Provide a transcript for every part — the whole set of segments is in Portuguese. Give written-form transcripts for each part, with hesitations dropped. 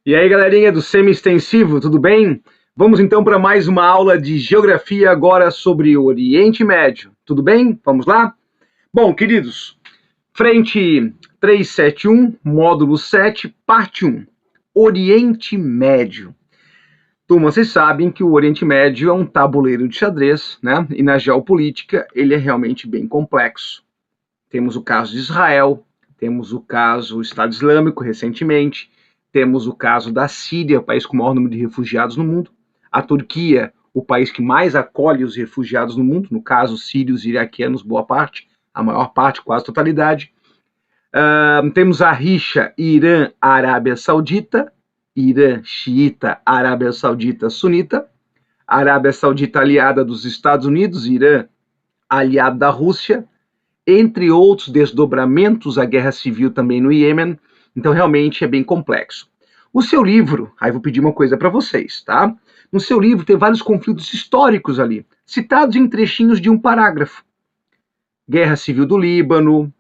E aí, galerinha do Semi-Extensivo, tudo bem? Vamos então para mais uma aula de geografia agora sobre o Oriente Médio. Tudo bem? Vamos lá? Bom, queridos, frente 371, módulo 7, parte 1. Oriente Médio. Turma, vocês sabem que o Oriente Médio é um tabuleiro de xadrez, né? E na geopolítica ele é realmente bem complexo. Temos o caso de Israel, temos o caso do Estado Islâmico recentemente, temos o caso da Síria, o país com o maior número de refugiados no mundo, a Turquia, o país que mais acolhe os refugiados no mundo, no caso sírios e iraquianos, boa parte, a maior parte, quase a totalidade. Temos a rixa Irã-Arábia Saudita, Irã xiita, Arábia Saudita sunita, Arábia Saudita aliada dos Estados Unidos, Irã aliado da Rússia, entre outros desdobramentos, a guerra civil também no Iêmen. Então, realmente é bem complexo. O seu livro, aí vou pedir uma coisa para vocês, tá? No seu livro tem vários conflitos históricos ali, citados em trechinhos de um parágrafo. Guerra civil do Líbano,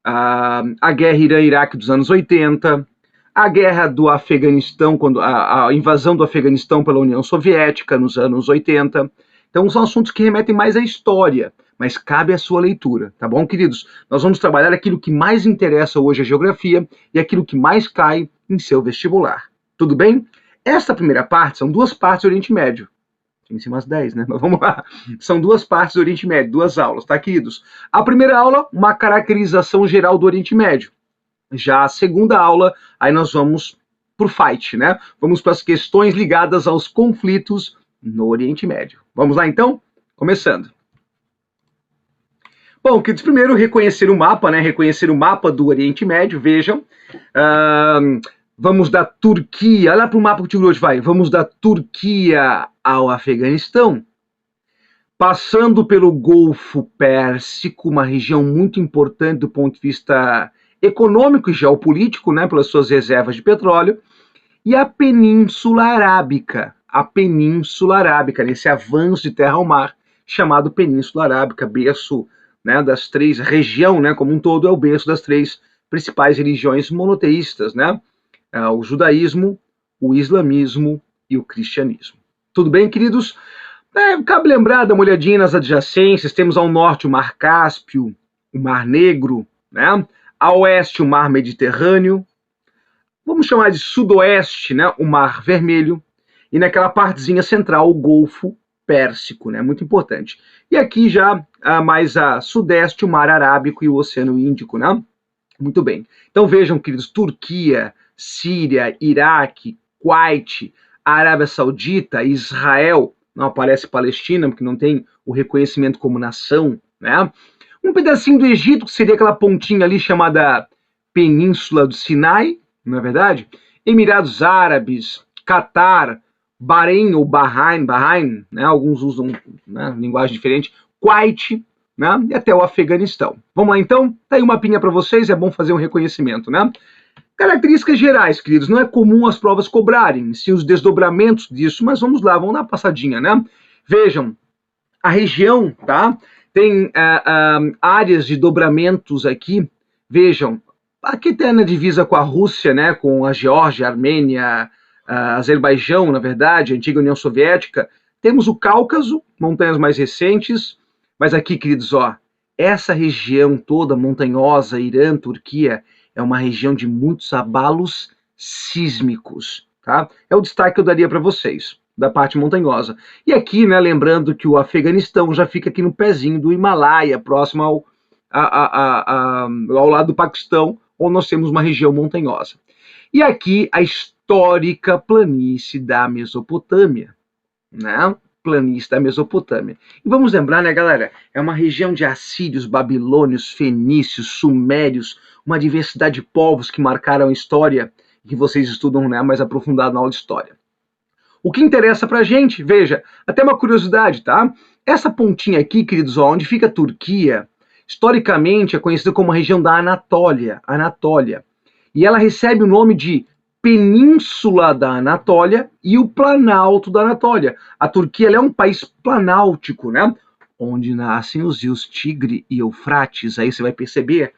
a guerra Irã-Iraque dos anos 80, a guerra do Afeganistão, quando a invasão do Afeganistão pela União Soviética nos anos 80. Então, são assuntos que remetem mais à história, mas cabe à sua leitura, tá bom, queridos? Nós vamos trabalhar aquilo que mais interessa hoje a geografia e aquilo que mais cai em seu vestibular. Tudo bem? Esta primeira parte são duas partes do Oriente Médio. Tem que ser umas 10, né? Mas vamos lá. São duas partes do Oriente Médio, duas aulas, tá, queridos? A primeira aula, uma caracterização geral do Oriente Médio. Já a segunda aula, aí nós vamos pro fight, né? Vamos para as questões ligadas aos conflitos no Oriente Médio. Vamos lá, então? Começando. Bom, queridos, primeiro reconhecer o mapa, né? Reconhecer o mapa do Oriente Médio, vejam. Vamos da Turquia, olha para o mapa que o hoje vai. Vamos da Turquia ao Afeganistão, passando pelo Golfo Pérsico, uma região muito importante do ponto de vista econômico e geopolítico, né? Pelas suas reservas de petróleo, e a Península Arábica, nesse avanço de terra ao mar, chamado Península Arábica, berço, né, das três, região, né, como um todo, é o berço das três principais religiões monoteístas, né, o judaísmo, o islamismo e o cristianismo. Tudo bem, queridos? Cabe lembrar, dar uma olhadinha nas adjacências, temos ao norte o Mar Cáspio, o Mar Negro, né, a oeste o Mar Mediterrâneo, vamos chamar de sudoeste, né, o Mar Vermelho, e naquela partezinha central o Golfo Pérsico, né, muito importante. E aqui já mais a sudeste o Mar Arábico e o Oceano Índico, né? Muito bem. Então vejam, queridos, Turquia, Síria, Iraque, Kuwait, Arábia Saudita, Israel, não aparece Palestina, porque não tem o reconhecimento como nação, né? Um pedacinho do Egito, que seria aquela pontinha ali chamada Península do Sinai, não é verdade? Emirados Árabes, Catar, Bahrein ou Bahrein, né? Alguns usam, né, linguagem diferente, Kuwait, né? E até o Afeganistão. Vamos lá então? Tá aí um mapinha para vocês, é bom fazer um reconhecimento, né? Características gerais, queridos, não é comum as provas cobrarem, sim os desdobramentos disso, mas vamos lá, vamos dar uma passadinha, né? Vejam, a região, tá? Tem áreas de dobramentos aqui, vejam, aqui tem na divisa com a Rússia, né? Com a Geórgia, a Armênia, Azerbaijão, na verdade, a antiga União Soviética. Temos o Cáucaso, montanhas mais recentes, mas aqui, queridos, ó, essa região toda montanhosa, Irã, Turquia, é uma região de muitos abalos sísmicos, tá? É o destaque que eu daria para vocês, da parte montanhosa. E aqui, né, lembrando que o Afeganistão já fica aqui no pezinho do Himalaia, próximo ao lado do Paquistão, onde nós temos uma região montanhosa. E aqui a histórica planície da Mesopotâmia, né? Planície da Mesopotâmia. E vamos lembrar, né, galera? É uma região de assírios, babilônios, fenícios, sumérios, uma diversidade de povos que marcaram a história, que vocês estudam, né, mais aprofundado na aula de história. O que interessa pra gente, veja, até uma curiosidade, tá? Essa pontinha aqui, queridos, ó, onde fica a Turquia, historicamente é conhecida como a região da Anatólia, e ela recebe o nome de Península da Anatólia e o Planalto da Anatólia. A Turquia é um país planáltico, né? Onde nascem os rios Tigre e Eufrates. Aí você vai perceber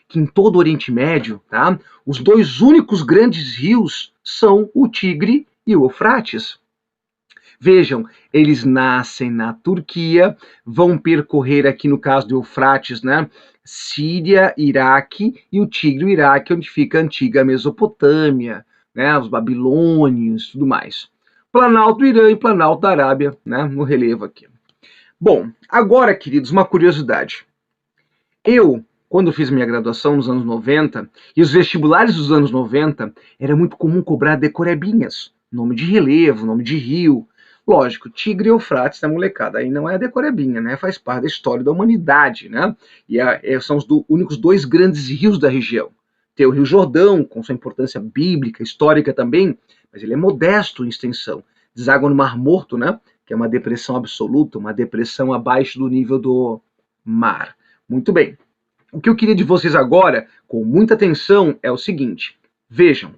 que em todo o Oriente Médio, tá? Os dois únicos grandes rios são o Tigre e o Eufrates. Vejam, eles nascem na Turquia, vão percorrer aqui no caso do Eufrates, né? Síria, Iraque e o Tigre, o Iraque, onde fica a antiga Mesopotâmia, né? Os babilônios, tudo mais. Planalto do Irã e Planalto da Arábia, né? No relevo aqui. Bom, agora, queridos, uma curiosidade. Eu, quando fiz minha graduação nos anos 90, e os vestibulares dos anos 90, era muito comum cobrar decorebinhas, nome de relevo, nome de rio. Lógico, Tigre e Eufrates da molecada, aí não é decorebinha, né? Faz parte da história da humanidade, né? E são os únicos dois grandes rios da região. Tem o Rio Jordão, com sua importância bíblica, histórica também, mas ele é modesto em extensão. Deságua no Mar Morto, né? Que é uma depressão absoluta, uma depressão abaixo do nível do mar. Muito bem. O que eu queria de vocês agora, com muita atenção, é o seguinte. Vejam,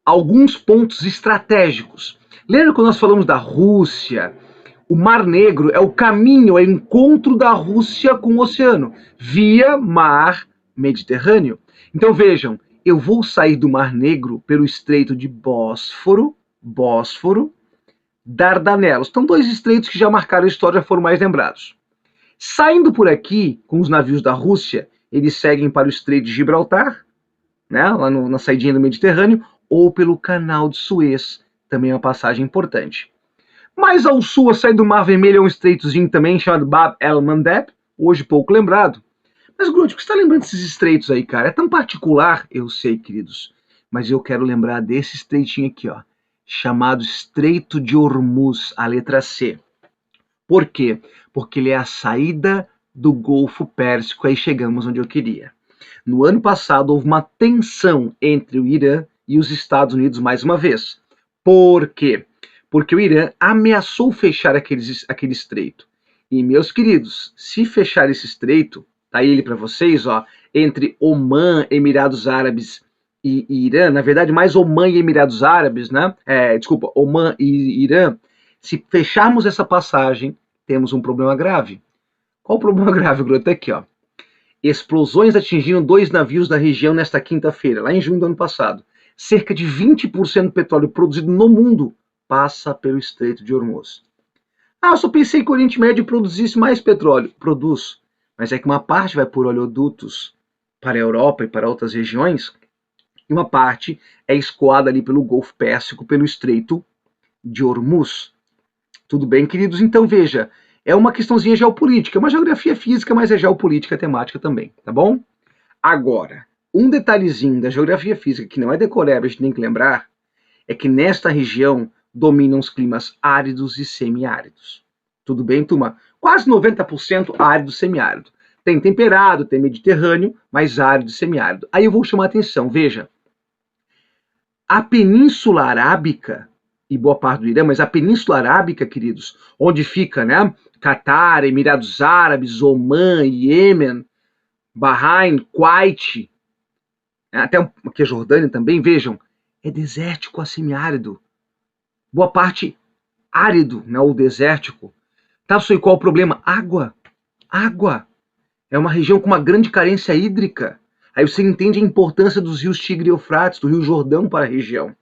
alguns pontos estratégicos. Lembra quando nós falamos da Rússia? O Mar Negro é o caminho, é o encontro da Rússia com o oceano, via Mar Mediterrâneo. Então vejam, eu vou sair do Mar Negro pelo Estreito de Bósforo, Dardanelos. Estão dois estreitos que já marcaram a história, já foram mais lembrados. Saindo por aqui, com os navios da Rússia, eles seguem para o Estreito de Gibraltar, né, lá na saidinha do Mediterrâneo, ou pelo Canal de Suez, também é uma passagem importante. Mais ao sul, a saída do Mar Vermelho é um estreitozinho também, chamado Bab el-Mandeb, hoje pouco lembrado. Mas, Grote, o que você está lembrando desses estreitos aí, cara? É tão particular, eu sei, queridos, mas eu quero lembrar desse estreitinho aqui, ó, chamado Estreito de Hormuz, a letra C. Por quê? Porque ele é a saída do Golfo Pérsico, aí chegamos onde eu queria. No ano passado, houve uma tensão entre o Irã e os Estados Unidos mais uma vez. Por quê? Porque o Irã ameaçou fechar aquele estreito. E, meus queridos, se fechar esse estreito, tá aí ele para vocês, ó, entre Omã, Emirados Árabes e Irã, na verdade, mais Omã e Emirados Árabes, né? Omã e Irã. Se fecharmos essa passagem, temos um problema grave. Qual o problema grave, Groto? Aqui, ó. Explosões atingiram 2 navios da região nesta quinta-feira, lá em junho do ano passado. Cerca de 20% do petróleo produzido no mundo passa pelo Estreito de Hormuz. Eu só pensei que o Oriente Médio produzisse mais petróleo. Produz, mas é que uma parte vai por oleodutos para a Europa e para outras regiões, e uma parte é escoada ali pelo Golfo Pérsico, pelo Estreito de Hormuz. Tudo bem, queridos? Então veja, é uma questãozinha geopolítica, uma geografia física, mas é geopolítica temática também, tá bom? Agora, um detalhezinho da geografia física que não é decorável, a gente tem que lembrar, é que nesta região dominam os climas áridos e semiáridos. Tudo bem, turma? Quase 90% árido e semiárido. Tem temperado, tem mediterrâneo, mas árido e semiárido. Aí eu vou chamar a atenção, veja. A Península Arábica, e boa parte do Irã, mas a Península Arábica, queridos, onde fica, né, Catar, Emirados Árabes, Omã, Iêmen, Bahrein, Kuwait, até aqui a Jordânia também, vejam, é desértico a semiárido. Boa parte árido, né, ou desértico. Tá, e qual o problema? Água. Água. É uma região com uma grande carência hídrica. Aí você entende a importância dos rios Tigre e Eufrates, do Rio Jordão para a região.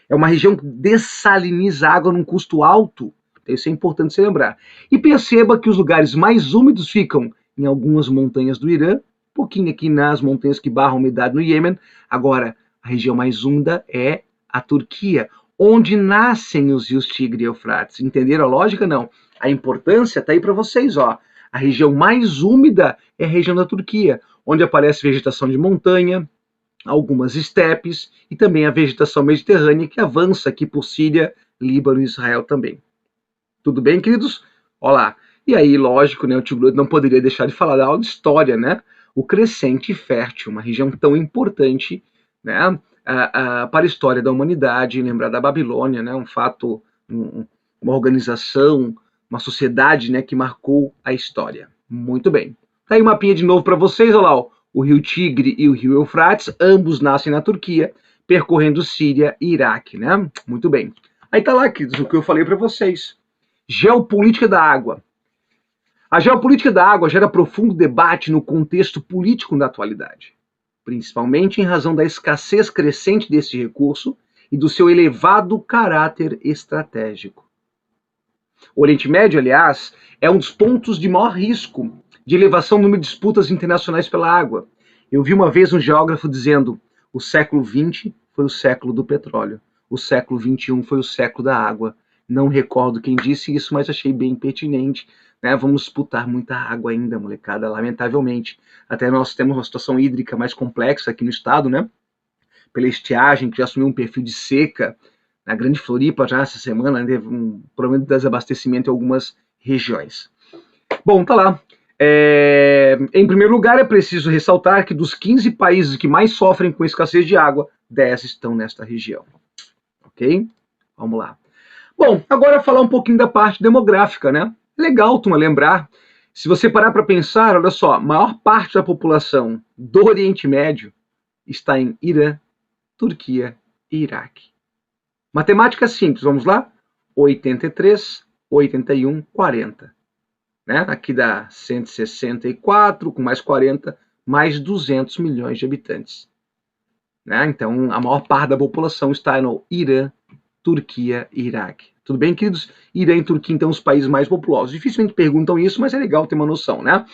É uma região que dessaliniza a água num custo alto. Então isso é importante se lembrar. E perceba que os lugares mais úmidos ficam em algumas montanhas do Irã, um pouquinho aqui nas montanhas que barram a umidade no Iêmen. Agora, a região mais úmida é a Turquia, onde nascem os rios Tigre e Eufrates. Entenderam a lógica? Não. A importância está aí para vocês, ó. A região mais úmida é a região da Turquia, onde aparece vegetação de montanha, algumas estepes e também a vegetação mediterrânea que avança aqui por Síria, Líbano e Israel também. Tudo bem, queridos? Olá. E aí, lógico, né, o Tio Groto não poderia deixar de falar da aula de história, né? O Crescente Fértil, uma região tão importante, né, para a história da humanidade, lembrar da Babilônia, né, um fato, uma organização, uma sociedade, né, que marcou a história. Muito bem. Tá aí um mapinha de novo para vocês, olha lá, ó. O Rio Tigre e o Rio Eufrates, ambos nascem na Turquia, percorrendo Síria e Iraque, né? Muito bem. Aí tá lá, queridos, o que eu falei para vocês. Geopolítica da água. A geopolítica da água gera profundo debate no contexto político da atualidade. principalmente em razão da escassez crescente desse recurso e do seu elevado caráter estratégico. O Oriente Médio, aliás, é um dos pontos de maior risco de elevação no número de disputas internacionais pela água. Eu vi uma vez um geógrafo dizendo: o século XX foi o século do petróleo, o século XXI foi o século da água. Não recordo quem disse isso, mas achei bem pertinente. Né? Vamos disputar muita água ainda, molecada, lamentavelmente. Até nós temos uma situação hídrica mais complexa aqui no estado, né? Pela estiagem, que já assumiu um perfil de seca. Na Grande Floripa, já essa semana, né, teve um problema de desabastecimento em algumas regiões. Bom, tá lá. Em primeiro lugar, é preciso ressaltar que dos 15 países que mais sofrem com escassez de água, 10 estão nesta região. Ok? Vamos lá. Bom, agora falar um pouquinho da parte demográfica, né? Legal, turma, lembrar. Se você parar para pensar, olha só, a maior parte da população do Oriente Médio está em Irã, Turquia e Iraque. Matemática simples, vamos lá? 83, 81, 40. Né? Aqui dá 164, com mais 40, mais 200 milhões de habitantes. Né? Então, a maior parte da população está no Irã, Turquia e Iraque. Tudo bem, queridos? Irã e Turquia, então, os países mais populosos. Dificilmente perguntam isso, mas é legal ter uma noção, né?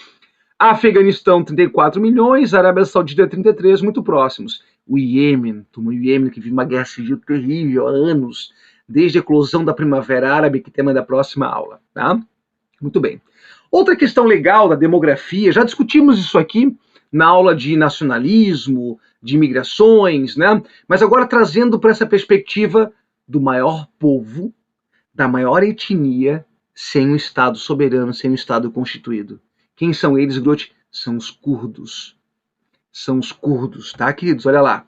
Afeganistão, 34 milhões, Arábia Saudita, 33, muito próximos. O Iêmen, o Iêmen que vive uma guerra civil terrível há anos, desde a eclosão da Primavera Árabe, que é tema da próxima aula, tá? Muito bem. Outra questão legal da demografia, já discutimos isso aqui na aula de nacionalismo, de imigrações, né? Mas agora trazendo para essa perspectiva do maior povo, da maior etnia, sem um Estado soberano, sem um Estado constituído. Quem são eles, Grote? São os curdos. São os curdos, tá, queridos? Olha lá.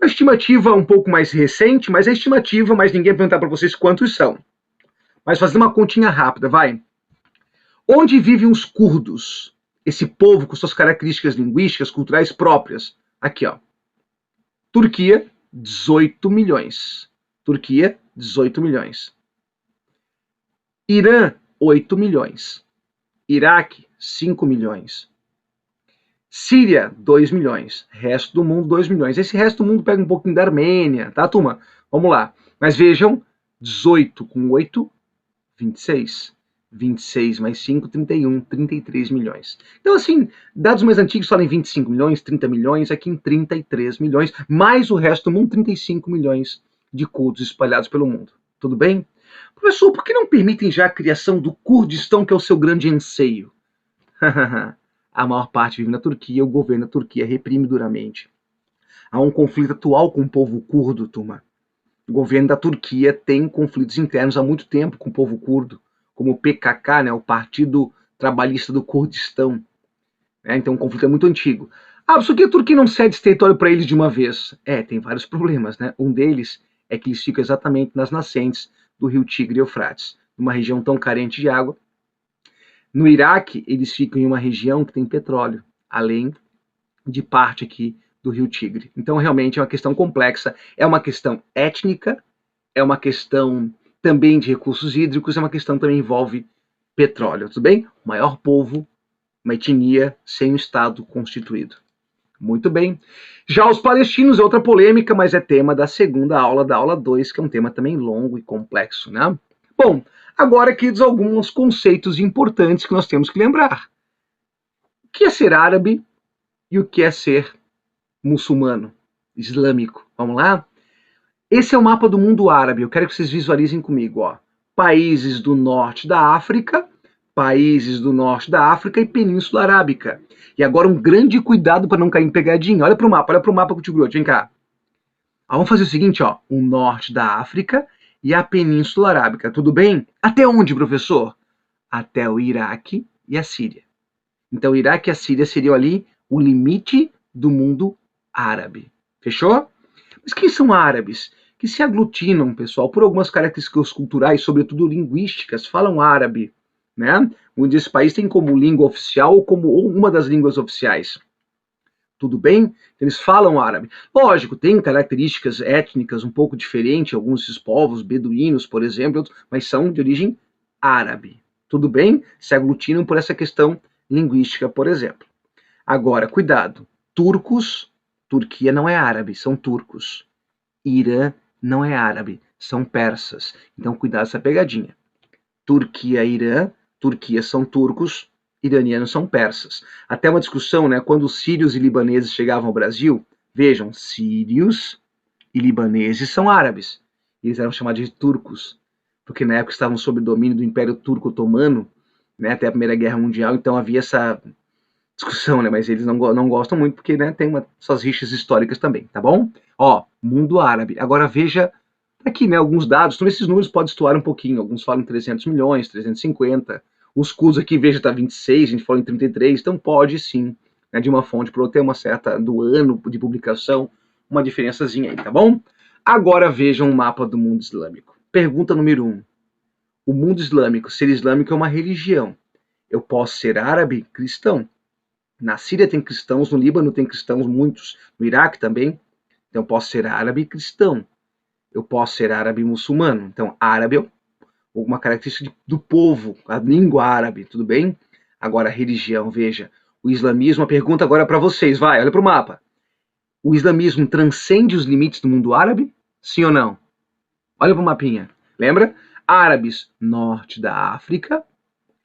A estimativa é um pouco mais recente, mas é estimativa, mas ninguém vai perguntar para vocês quantos são. Mas fazer uma continha rápida, vai. Onde vivem os curdos? Esse povo com suas características linguísticas, culturais próprias. Aqui, ó. Turquia, 18 milhões. Turquia, 18 milhões. Irã, 8 milhões. Iraque, 5 milhões. Síria, 2 milhões. Resto do mundo, 2 milhões. Esse resto do mundo pega um pouquinho da Armênia, tá, turma? Vamos lá. Mas vejam, 18 com 8, 26. 26 mais 5, 31, 33 milhões. Então, assim, dados mais antigos falam em 25 milhões, 30 milhões, aqui em 33 milhões, mais o resto do mundo, 35 milhões de curdos espalhados pelo mundo. Tudo bem? Professor, por que não permitem já a criação do Kurdistão, que é o seu grande anseio? A maior parte vive na Turquia, o governo da Turquia reprime duramente. Há um conflito atual com o povo curdo, turma. O governo da Turquia tem conflitos internos há muito tempo com o povo curdo, como o PKK, né, o Partido Trabalhista do Kurdistão. Então o conflito é muito antigo. Mas por que a Turquia não cede esse território para eles de uma vez? Tem vários problemas, né? Um deles é que eles ficam exatamente nas nascentes do rio Tigre e Eufrates, numa região tão carente de água. No Iraque, eles ficam em uma região que tem petróleo, além de parte aqui do rio Tigre. Então, realmente, é uma questão complexa, é uma questão étnica, é uma questão também de recursos hídricos, é uma questão que também envolve petróleo, tudo bem? O maior povo, uma etnia sem um Estado constituído. Muito bem. Já os palestinos é outra polêmica, mas é tema da segunda aula, da aula 2, que é um tema também longo e complexo, né? Bom, agora, queridos, alguns conceitos importantes que nós temos que lembrar. O que é ser árabe e o que é ser muçulmano, islâmico? Vamos lá? Esse é o mapa do mundo árabe. Eu quero que vocês visualizem comigo, ó. Países do norte da África, países do norte da África e Península Arábica. E agora um grande cuidado para não cair em pegadinha. Olha para o mapa contigo, vem cá. Vamos fazer o seguinte, ó. O norte da África e a Península Arábica. Tudo bem? Até onde, professor? Até o Iraque e a Síria. Então, o Iraque e a Síria seriam ali o limite do mundo árabe. Fechou? Mas quem são árabes? Que se aglutinam, pessoal, por algumas características culturais, sobretudo linguísticas, falam árabe, né? Onde esse país tem como língua oficial ou como uma das línguas oficiais. Tudo bem? Eles falam árabe. Lógico, tem características étnicas um pouco diferentes, alguns desses povos, beduínos, por exemplo, mas são de origem árabe. Tudo bem? Se aglutinam por essa questão linguística, por exemplo. Agora, cuidado. Turcos, Turquia não é árabe, são turcos. Irã não é árabe, são persas. Então, cuidado essa pegadinha. Turquia, Irã, Turquia são turcos, iranianos são persas. Até uma discussão, né? Quando os sírios e libaneses chegavam ao Brasil, vejam, sírios e libaneses são árabes. Eles eram chamados de turcos, porque na época estavam sob o domínio do Império Turco Otomano, né, até a Primeira Guerra Mundial, então havia essa discussão, né, mas eles não gostam muito porque, né, tem suas rixas históricas também, tá bom? Ó, mundo árabe. Agora veja aqui, né, alguns dados, então esses números podem estuar um pouquinho, alguns falam em 300 milhões, 350, os custos aqui, veja, tá 26, a gente falou em 33, então pode sim, né, de uma fonte para outra ter uma certa, do ano de publicação, uma diferençazinha aí, tá bom? Agora vejam um mapa do mundo islâmico. Pergunta número 1. O mundo islâmico, ser islâmico é uma religião. Eu posso ser árabe, cristão. Na Síria tem cristãos, no Líbano tem cristãos, muitos, no Iraque também. Então eu posso ser árabe cristão. Eu posso ser árabe muçulmano. Então árabe é uma característica do povo, a língua árabe, tudo bem? Agora a religião, veja, o islamismo, a pergunta agora é para vocês, vai, olha para o mapa. O islamismo transcende os limites do mundo árabe? Sim ou não? Olha para o mapinha. Lembra? Árabes, norte da África,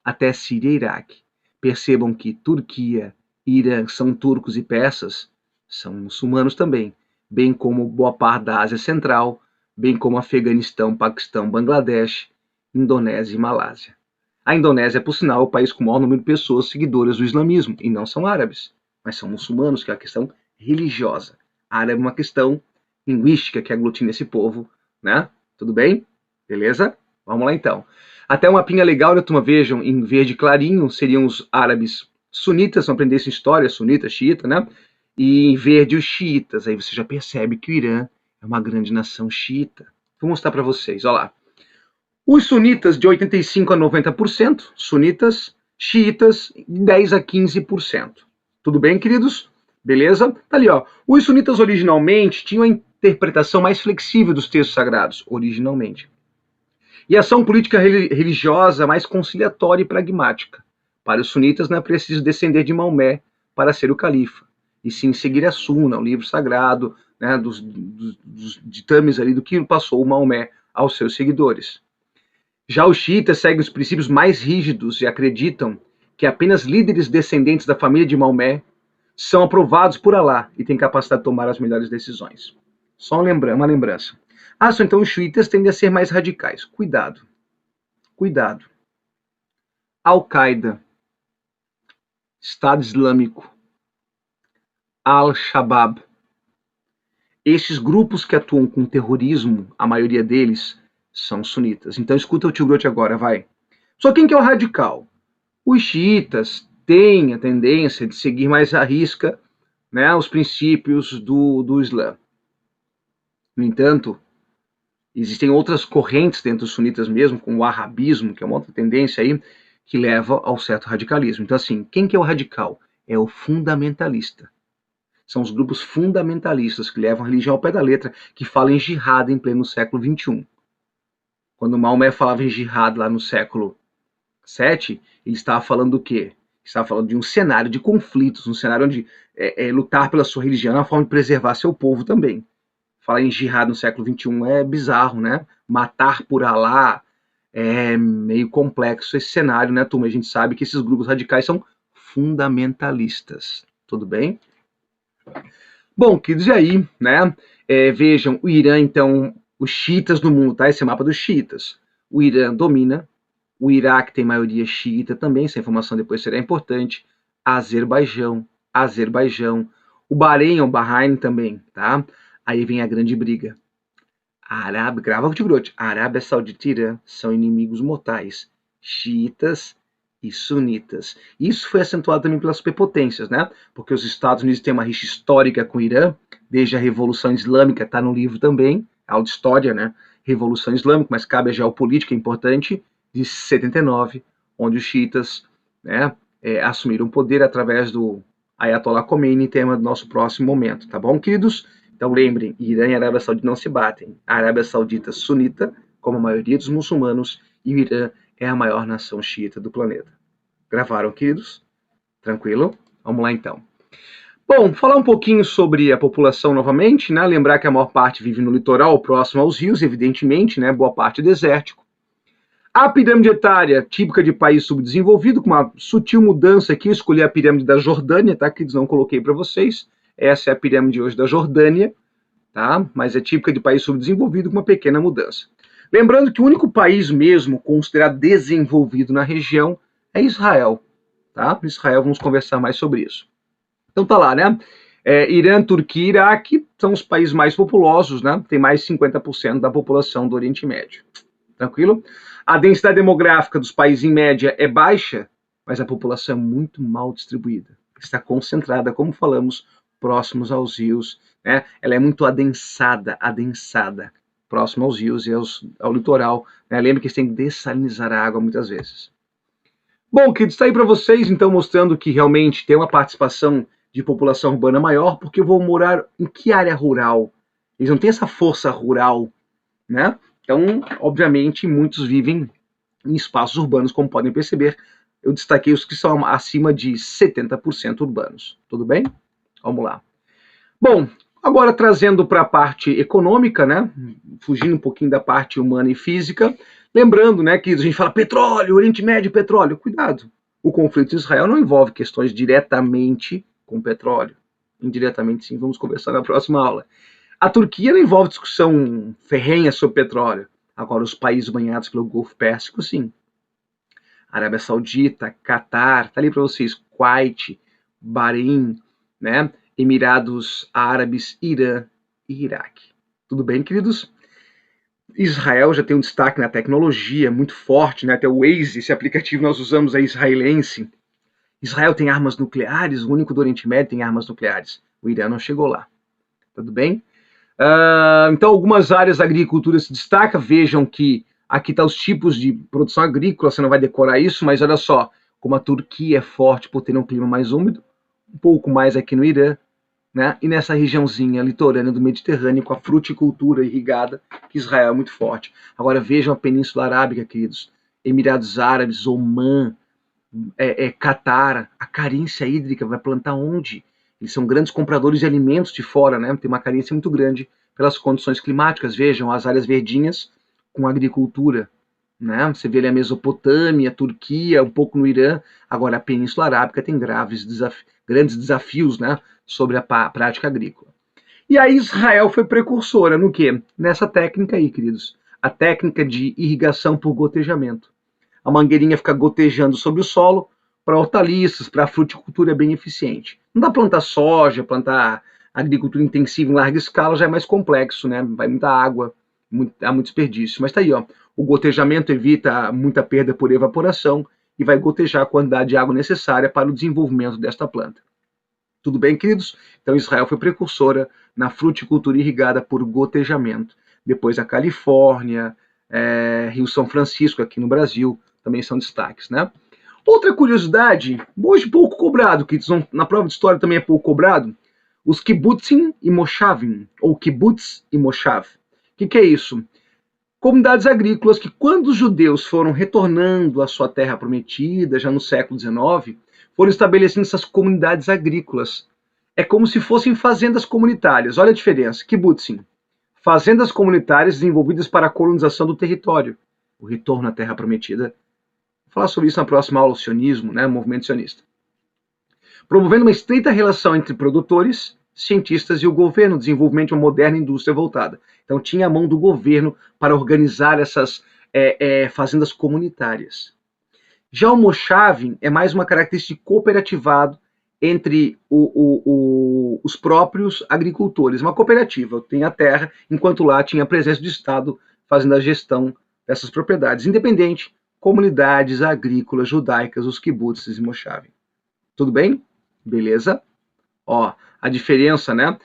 até Síria e Iraque. Percebam que Turquia e Irã são turcos e persas, são muçulmanos também, bem como boa parte da Ásia Central, bem como Afeganistão, Paquistão, Bangladesh, Indonésia e Malásia. A Indonésia, por sinal, é o país com o maior número de pessoas seguidoras do islamismo, e não são árabes, mas são muçulmanos, que é uma questão religiosa. Árabe é uma questão linguística que aglutina esse povo, né? Tudo bem? Beleza? Vamos lá então. Até um mapinha legal, né, turma? Vejam, em verde clarinho seriam os árabes sunitas, se não aprendesse história, sunita, xiita, né? E em verde os xiitas. Aí você já percebe que o Irã é uma grande nação xiita. Vou mostrar para vocês, olha lá. Os sunitas de 85 a 90%, sunitas, xiitas de 10 a 15%. Tudo bem, queridos? Beleza? Tá ali, ó. Os sunitas originalmente tinham a interpretação mais flexível dos textos sagrados, originalmente. E ação política religiosa mais conciliatória e pragmática. Para os sunitas não é preciso descender de Maomé para ser o califa, e sim seguir a Sunna, o livro sagrado, né, dos ditames ali do que passou o Maomé aos seus seguidores. Já os xiitas seguem os princípios mais rígidos e acreditam que apenas líderes descendentes da família de Maomé são aprovados por Alá e têm capacidade de tomar as melhores decisões. Só uma lembrança. Então os xiitas tendem a ser mais radicais. Cuidado. Cuidado. Al-Qaeda, Estado Islâmico, Al-Shabaab. Estes grupos que atuam com terrorismo, a maioria deles, são sunitas. Então escuta o tio Grote agora, vai. Só quem que é o radical? Os xiitas têm a tendência de seguir mais à risca, né, os princípios do Islã. No entanto, existem outras correntes dentro dos sunitas mesmo, como o arabismo, que é uma outra tendência aí, que leva ao certo radicalismo. Então, assim, quem que é o radical? É o fundamentalista. São os grupos fundamentalistas que levam a religião ao pé da letra, que falam em jihad em pleno século XXI. Quando Maomé falava em jihad lá no século VII, ele estava falando do quê? Estava falando de um cenário de conflitos, um cenário onde lutar pela sua religião é uma forma de preservar seu povo também. Falar em jihad no século XXI é bizarro, né? Matar por Alá é meio complexo esse cenário, né, turma? A gente sabe que esses grupos radicais são fundamentalistas. Tudo bem? Bom, queridos, e aí, né? Vejam, o Irã, então, os xiitas no mundo, tá? Esse é o mapa dos xiitas. O Irã domina, o Iraque tem maioria xiita também, essa informação depois será importante. Azerbaijão, o Bahrein, o Bahrein também, tá? Aí vem a grande briga. A Arábia, grava o Tigrote, a Arábia Saudita e Irã são inimigos mortais, xiitas e sunitas. Isso foi acentuado também pelas superpotências, né? Porque os Estados Unidos têm uma rixa histórica com o Irã, desde a Revolução Islâmica, está no livro também, aula de história, né? Revolução Islâmica, mas cabe a geopolítica importante, de 79, onde os xiitas, né, assumiram o poder através do Ayatollah Khomeini, tema do nosso próximo momento, tá bom, queridos? Então lembrem, Irã e Arábia Saudita não se batem. A Arábia Saudita sunita, como a maioria dos muçulmanos, e o Irã é a maior nação xiita do planeta. Gravaram, queridos? Tranquilo? Vamos lá então. Bom, falar um pouquinho sobre a população novamente, né? Lembrar que a maior parte vive no litoral, próximo aos rios, evidentemente, né? Boa parte desértico. A pirâmide etária, típica de país subdesenvolvido, com uma sutil mudança aqui, eu escolhi a pirâmide da Jordânia, tá? Que não coloquei para vocês. Essa é a pirâmide hoje da Jordânia, tá? Mas é típica de país subdesenvolvido, com uma pequena mudança. Lembrando que o único país mesmo considerado desenvolvido na região é Israel, tá? Israel, vamos conversar mais sobre isso. Então tá lá, né? Irã, Turquia e Iraque são os países mais populosos, né? Tem mais de 50% da população do Oriente Médio. Tranquilo? A densidade demográfica dos países, em média, é baixa, mas a população é muito mal distribuída. Está concentrada, como falamos, próximos aos rios, né? Ela é muito adensada, próximo aos rios e ao litoral. Né? Lembre que eles têm que dessalinizar a água muitas vezes. Bom, queridos, está aí para vocês, então, mostrando que realmente tem uma participação de população urbana maior, porque eu vou morar em que área rural? Eles não têm essa força rural, né? Então, obviamente, muitos vivem em espaços urbanos, como podem perceber. Eu destaquei os que são acima de 70% urbanos. Tudo bem? Vamos lá. Bom, agora trazendo para a parte econômica, né? Fugindo um pouquinho da parte humana e física. Lembrando, né, que a gente fala petróleo, Oriente Médio, petróleo. Cuidado. O conflito de Israel não envolve questões diretamente com petróleo. Indiretamente, sim, vamos conversar na próxima aula. A Turquia não envolve discussão ferrenha sobre petróleo. Agora, os países banhados pelo Golfo Pérsico, sim. Arábia Saudita, Catar, tá ali para vocês, Kuwait, Bahrein, né? Emirados Árabes, Irã e Iraque. Tudo bem, queridos? Israel já tem um destaque na tecnologia muito forte, né? Até o Waze, esse aplicativo nós usamos é israelense. Israel tem armas nucleares, o único do Oriente Médio tem armas nucleares. O Irã não chegou lá. Tudo bem? Então, algumas áreas da agricultura se destacam. Vejam que aqui estão os tipos de produção agrícola, você não vai decorar isso, mas olha só, como a Turquia é forte por ter um clima mais úmido, um pouco mais aqui no Irã, né? E nessa regiãozinha litorânea do Mediterrâneo, com a fruticultura irrigada, que Israel é muito forte. Agora vejam a Península Arábica, queridos, Emirados Árabes, Omã, Catar, a carência hídrica vai plantar onde? Eles são grandes compradores de alimentos de fora, né? Tem uma carência muito grande pelas condições climáticas. Vejam as áreas verdinhas com agricultura, né? Você vê ali a Mesopotâmia, a Turquia, um pouco no Irã. Agora a Península Arábica tem grandes desafios, né, sobre a prática agrícola. E aí Israel foi precursora no quê? Nessa técnica aí, queridos. A técnica de irrigação por gotejamento. A mangueirinha fica gotejando sobre o solo, para hortaliças, para fruticultura é bem eficiente. Não dá plantar soja, plantar agricultura intensiva em larga escala, já é mais complexo, né? Vai muita água, há muito desperdício. Mas tá aí, ó. O gotejamento evita muita perda por evaporação e vai gotejar a quantidade de água necessária para o desenvolvimento desta planta. Tudo bem, queridos? Então Israel foi precursora na fruticultura irrigada por gotejamento. Depois a Califórnia, Rio São Francisco aqui no Brasil, também são destaques, né? Outra curiosidade, hoje pouco cobrado, que na prova de história também é pouco cobrado, os kibbutzim e moshavim, ou kibbutz e moshav. O que é isso? Comunidades agrícolas que, quando os judeus foram retornando à sua terra prometida, já no século XIX, foram estabelecendo essas comunidades agrícolas. É como se fossem fazendas comunitárias. Olha a diferença. Kibbutzim, fazendas comunitárias desenvolvidas para a colonização do território, o retorno à terra prometida. Vou falar sobre isso na próxima aula, o sionismo, né, o movimento sionista. Promovendo uma estreita relação entre produtores, cientistas e o governo, o desenvolvimento de uma moderna indústria voltada. Então tinha a mão do governo para organizar essas fazendas comunitárias. Já o moshavim é mais uma característica cooperativado entre os próprios agricultores. Uma cooperativa tem a terra, enquanto lá tinha a presença do Estado fazendo a gestão dessas propriedades. Independente, comunidades agrícolas judaicas, os kibbutzes e moshavim. Tudo bem? Beleza? Ó, a diferença, né?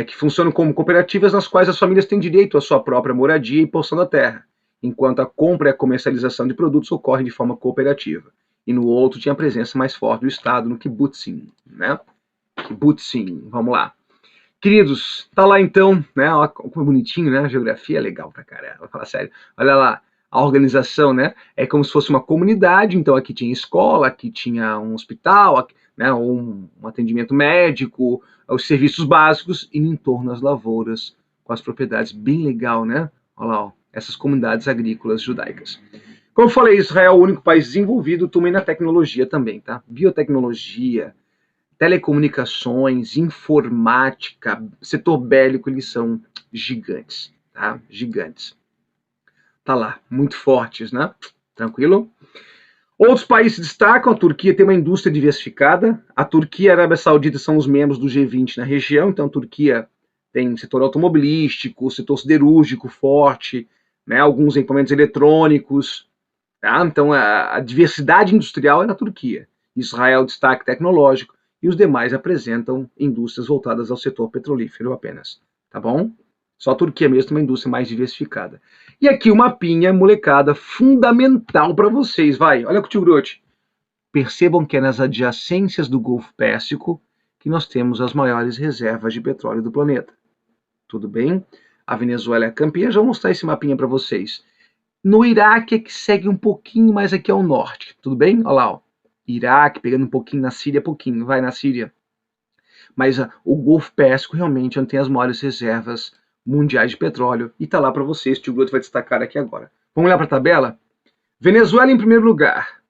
Que funcionam como cooperativas nas quais as famílias têm direito à sua própria moradia e porção da terra, enquanto a compra e a comercialização de produtos ocorrem de forma cooperativa. E no outro tinha a presença mais forte do Estado, no kibbutzim, né? Kibbutzim, vamos lá. Queridos, tá lá então, né? Olha como é bonitinho, né? A geografia é legal pra caramba, vou falar sério. Olha lá, a organização, né? É como se fosse uma comunidade, então aqui tinha escola, aqui tinha um hospital, aqui, né, ou um atendimento médico, os serviços básicos, e no entorno das lavouras, com as propriedades bem legal, né? Olha lá, ó, essas comunidades agrícolas judaicas. Como eu falei, Israel é o único país desenvolvido também na tecnologia também, tá? Biotecnologia, telecomunicações, informática, setor bélico, eles são gigantes, tá? Gigantes. Tá lá, muito fortes, né? Tranquilo? Outros países se destacam, a Turquia tem uma indústria diversificada, a Turquia e a Arábia Saudita são os membros do G20 na região, então a Turquia tem setor automobilístico, setor siderúrgico forte, né, alguns equipamentos eletrônicos, tá? Então a diversidade industrial é na Turquia. Israel destaque tecnológico e os demais apresentam indústrias voltadas ao setor petrolífero apenas, tá bom? Só a Turquia mesmo tem uma indústria mais diversificada. E aqui uma pinha, molecada, fundamental para vocês. Vai, olha com o Grote. Percebam que é nas adjacências do Golfo Pérsico que nós temos as maiores reservas de petróleo do planeta. Tudo bem? A Venezuela é a campeã, já vou mostrar esse mapinha para vocês. No Iraque é que segue um pouquinho mais aqui ao norte, tudo bem? Olha lá, ó. Iraque, pegando um pouquinho na Síria, pouquinho, vai na Síria. Mas o Golfo Pérsico realmente é onde tem as maiores reservas mundiais de petróleo, e está lá para vocês, o Tio Groto vai destacar aqui agora. Vamos olhar para a tabela? Venezuela em primeiro lugar.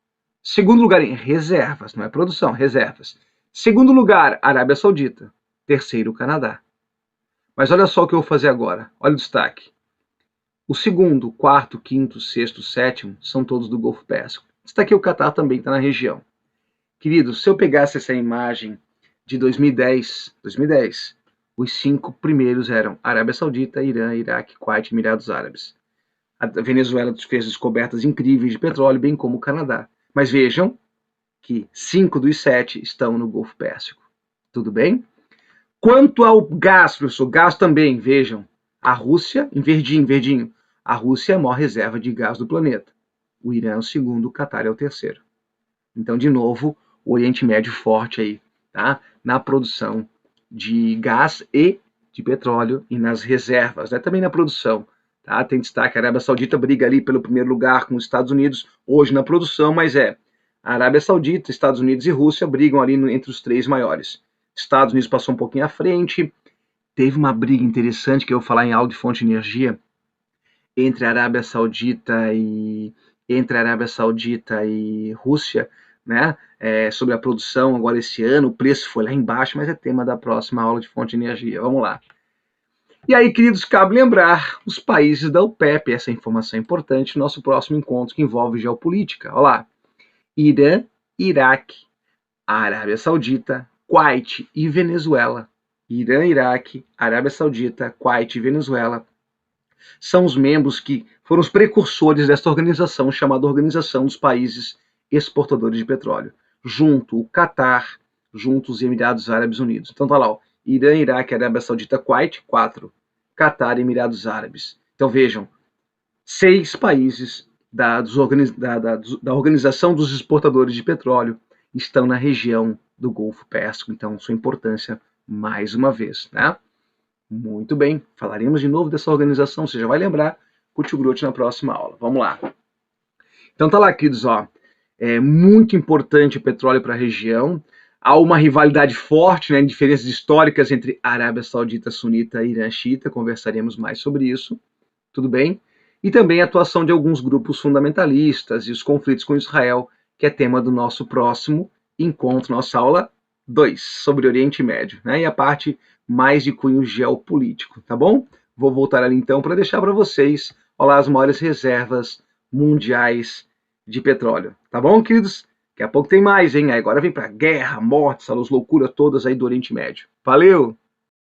Segundo lugar em reservas, não é produção, reservas. Segundo lugar, Arábia Saudita. Terceiro, Canadá. Mas olha só o que eu vou fazer agora. Olha o destaque. O segundo, quarto, quinto, sexto, sétimo são todos do Golfo Pérsico. Destaque o Catar também está na região. Queridos, se eu pegasse essa imagem de 2010, os 5 primeiros eram Arábia Saudita, Irã, Iraque, Kuwait e Emirados Árabes. A Venezuela fez descobertas incríveis de petróleo, bem como o Canadá. Mas vejam que 5 dos 7 estão no Golfo Pérsico. Tudo bem? Quanto ao gás, professor, gás também, vejam. A Rússia, em verdinho, verdinho, a Rússia é a maior reserva de gás do planeta. O Irã é o segundo, o Catar é o terceiro. Então, de novo, o Oriente Médio forte aí, tá? Na produção de gás e de petróleo e nas reservas, né? Também na produção, tá? Tem destaque, a Arábia Saudita briga ali pelo primeiro lugar com os Estados Unidos, hoje na produção, mas a Arábia Saudita, Estados Unidos e Rússia brigam ali entre os 3 maiores. Estados Unidos passou um pouquinho à frente, teve uma briga interessante, que eu vou falar em aula de fonte de energia, entre a Arábia Saudita e Rússia, né, sobre a produção agora esse ano, o preço foi lá embaixo, mas é tema da próxima aula de fonte de energia. Vamos lá. E aí, queridos, cabe lembrar os países da OPEP, essa informação é importante, nosso próximo encontro que envolve geopolítica. Olha lá, Irã, Iraque, Arábia Saudita, Kuwait e Venezuela. Irã, Iraque, Arábia Saudita, Kuwait e Venezuela são os membros que foram os precursores desta organização, chamada Organização dos Países Exportadores de Petróleo. Junto o Catar, junto os Emirados Árabes Unidos. Então tá lá, ó, Irã, Iraque, Arábia Saudita, Kuwait, 4. Catar e Emirados Árabes. Então vejam, 6 países da Organização dos Exportadores de Petróleo estão na região do Golfo Pérsico. Então, sua importância mais uma vez, né? Muito bem, falaremos de novo dessa organização, você já vai lembrar com o Tio Grote na próxima aula. Vamos lá. Então tá lá, queridos, ó. É muito importante o petróleo para a região. Há uma rivalidade forte, né, diferenças históricas entre Arábia Saudita Sunita e Irã Xiita, conversaremos mais sobre isso, tudo bem? E também a atuação de alguns grupos fundamentalistas e os conflitos com Israel, que é tema do nosso próximo encontro, nossa aula 2, sobre o Oriente Médio, né, e a parte mais de cunho geopolítico, tá bom? Vou voltar ali então para deixar para vocês, olha lá, as maiores reservas mundiais de petróleo, tá bom, queridos? Daqui a pouco tem mais, hein? Agora vem para guerra, morte, essas loucuras todas aí do Oriente Médio. Valeu!